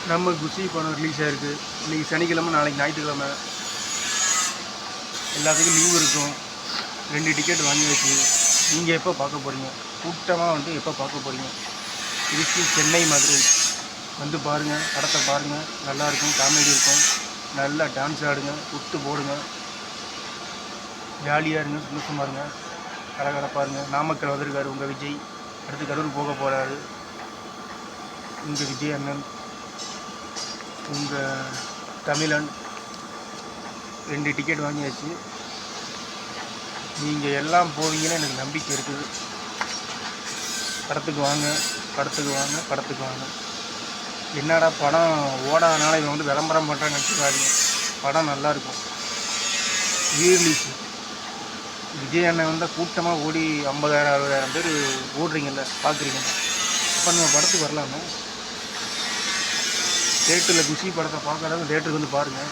நம்ம குஷி படம் ரிலீஸ் ஆகிருக்கு. இன்றைக்கி சனிக்கிழமை, நாளைக்கு ஞாயிற்றுக்கிழமை, எல்லாத்துக்கும் லீவு இருக்கும். 2 டிக்கெட் வாங்கியாச்சு. நீங்கள் எப்போ பார்க்க போகிறீங்க? கூட்டமாக வந்து எப்போ பார்க்க போகிறீங்க? திருச்சி, சென்னை, மதுரை வந்து பாருங்கள். படத்தை பாருங்கள், நல்லாயிருக்கும். காமெடி இருக்கும். நல்லா டான்ஸ் ஆடுங்க, விட்டு போடுங்க, ஜாலியாக இருங்க, சந்தோஷமாக இருங்க, கலகலப்பாக இருங்க. நாமக்கல் வந்திருக்காரு உங்கள் விஜய். அடுத்து கரூர் போக போகிறாரு உங்கள் விஜய் அண்ணன், உங்கள் தமிழன். 2 டிக்கெட் வாங்கியாச்சு. நீங்கள் எல்லாம் போவீங்கன்னு எனக்கு நம்பிக்கை இருக்குது. படத்துக்கு வாங்க, படத்துக்கு வாங்க, படத்துக்கு வாங்க. என்னடா படம் ஓடாதனால இவன் வந்து விளம்பரம் பண்ணுறான்னு நினச்சிக்காதீங்க. படம் நல்லாயிருக்கும். ரீரிலீஸு விஜய் அண்ணன் வந்தால் கூட்டமாக ஓடி 50,000 60,000 பேர் ஓடுறீங்கல்ல, பார்க்குறீங்கல்ல. அப்போ நம்ம படத்துக்கு வரலாமே. தேட்டரில் குஷி படத்தை பார்க்காதவங்க தேட்டருக்கு வந்து பாருங்கள்.